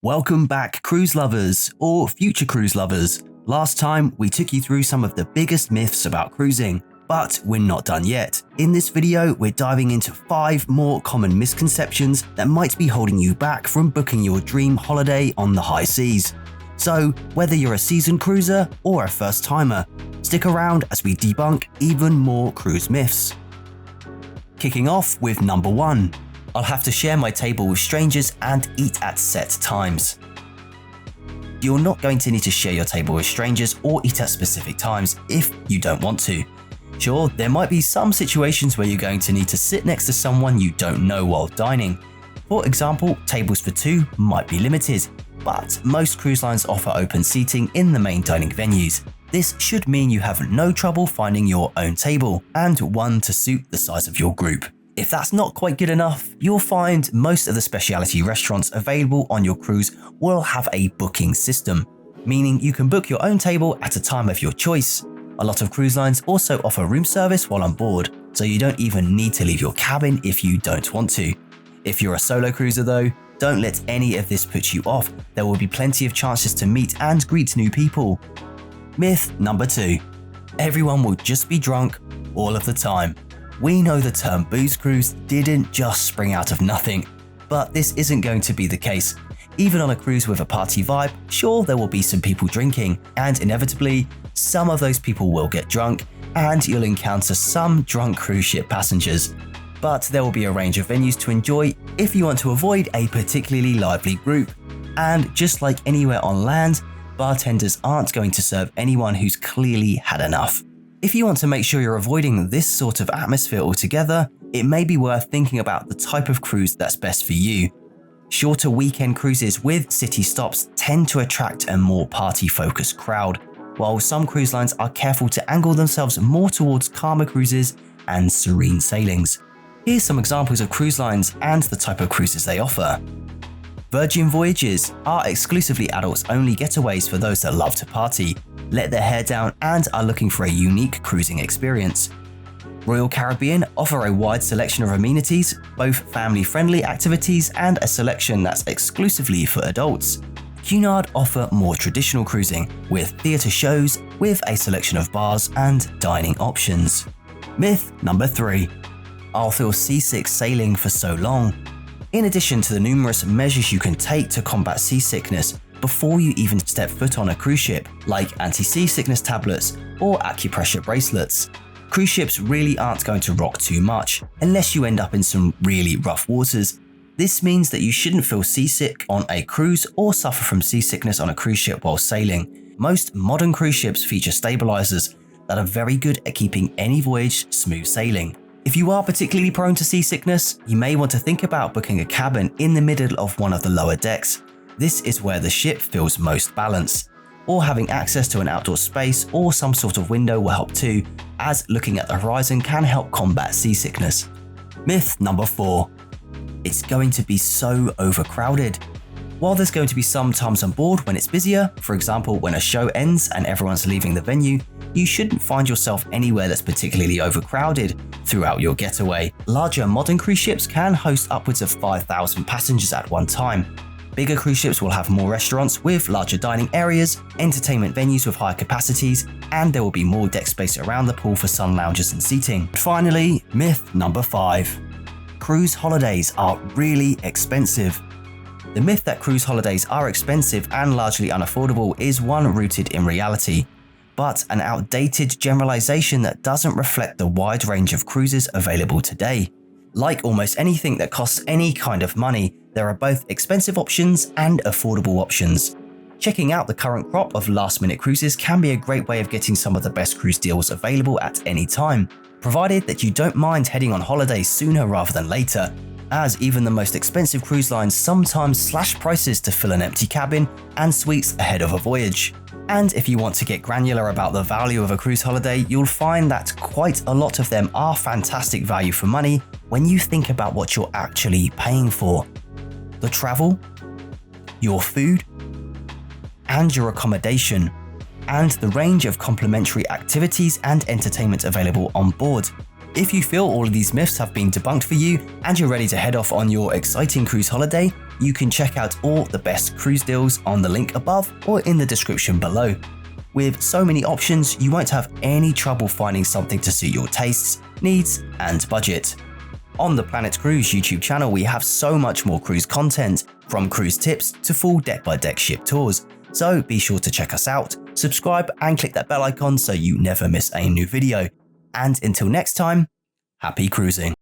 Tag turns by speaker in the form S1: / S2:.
S1: Welcome back, cruise lovers, or future cruise lovers. Last time, we took you through some of the biggest myths about cruising, but we're not done yet. In this video, we're diving into 5 more common misconceptions that might be holding you back from booking your dream holiday on the high seas. So, whether you're a seasoned cruiser or a first-timer, stick around as we debunk even more cruise myths. Kicking off with number 1. I'll have to share my table with strangers and eat at set times. You're not going to need to share your table with strangers or eat at specific times if you don't want to. Sure, there might be some situations where you're going to need to sit next to someone you don't know while dining. For example, tables for 2 might be limited, but most cruise lines offer open seating in the main dining venues. This should mean you have no trouble finding your own table and one to suit the size of your group. If that's not quite good enough, you'll find most of the specialty restaurants available on your cruise will have a booking system, meaning you can book your own table at a time of your choice. A lot of cruise lines also offer room service while on board, so you don't even need to leave your cabin if you don't want to. If you're a solo cruiser though, don't let any of this put you off. There will be plenty of chances to meet and greet new people. Myth number 2. Everyone will just be drunk all of the time. We know the term booze cruise didn't just spring out of nothing, but this isn't going to be the case. Even on a cruise with a party vibe, sure, there will be some people drinking, and inevitably, some of those people will get drunk, and you'll encounter some drunk cruise ship passengers. But there will be a range of venues to enjoy if you want to avoid a particularly lively group. And just like anywhere on land, bartenders aren't going to serve anyone who's clearly had enough. If you want to make sure you're avoiding this sort of atmosphere altogether, it may be worth thinking about the type of cruise that's best for you. Shorter weekend cruises with city stops tend to attract a more party-focused crowd, while some cruise lines are careful to angle themselves more towards calmer cruises and serene sailings. Here's some examples of cruise lines and the type of cruises they offer. Virgin Voyages are exclusively adults-only getaways for those that love to party, let their hair down and are looking for a unique cruising experience. Royal Caribbean offer a wide selection of amenities, both family-friendly activities and a selection that's exclusively for adults. Cunard offer more traditional cruising, with theatre shows with a selection of bars and dining options. Myth number 3. I'll feel seasick sailing for so long. In addition to the numerous measures you can take to combat seasickness before you even step foot on a cruise ship, like anti-seasickness tablets or acupressure bracelets, cruise ships really aren't going to rock too much unless you end up in some really rough waters. This means that you shouldn't feel seasick on a cruise or suffer from seasickness on a cruise ship while sailing. Most modern cruise ships feature stabilizers that are very good at keeping any voyage smooth sailing. If you are particularly prone to seasickness, you may want to think about booking a cabin in the middle of one of the lower decks. This is where the ship feels most balanced. Or having access to an outdoor space or some sort of window will help too, as looking at the horizon can help combat seasickness. Myth number 4. It's going to be so overcrowded. While there's going to be some times on board when it's busier, for example when a show ends and everyone's leaving the venue, you shouldn't find yourself anywhere that's particularly overcrowded throughout your getaway. Larger modern cruise ships can host upwards of 5,000 passengers at one time. Bigger cruise ships will have more restaurants with larger dining areas, entertainment venues with higher capacities, and there will be more deck space around the pool for sun lounges and seating. Finally, myth number 5. Cruise holidays are really expensive. The myth that cruise holidays are expensive and largely unaffordable is one rooted in reality, but an outdated generalization that doesn't reflect the wide range of cruises available today. Like almost anything that costs any kind of money, there are both expensive options and affordable options. Checking out the current crop of last-minute cruises can be a great way of getting some of the best cruise deals available at any time, provided that you don't mind heading on holiday sooner rather than later, as even the most expensive cruise lines sometimes slash prices to fill an empty cabin and suites ahead of a voyage. And if you want to get granular about the value of a cruise holiday, you'll find that quite a lot of them are fantastic value for money when you think about what you're actually paying for. The travel, your food, and your accommodation, and the range of complimentary activities and entertainment available on board. If you feel all of these myths have been debunked for you and you're ready to head off on your exciting cruise holiday, You can check out all the best cruise deals on the link above or in the description below. With so many options, you won't have any trouble finding something to suit your tastes, needs, and budget. On the Planet Cruise YouTube channel, we have so much more cruise content, from cruise tips to full deck-by-deck ship tours. So be sure to check us out, subscribe and click that bell icon so you never miss a new video. And until next time, happy cruising.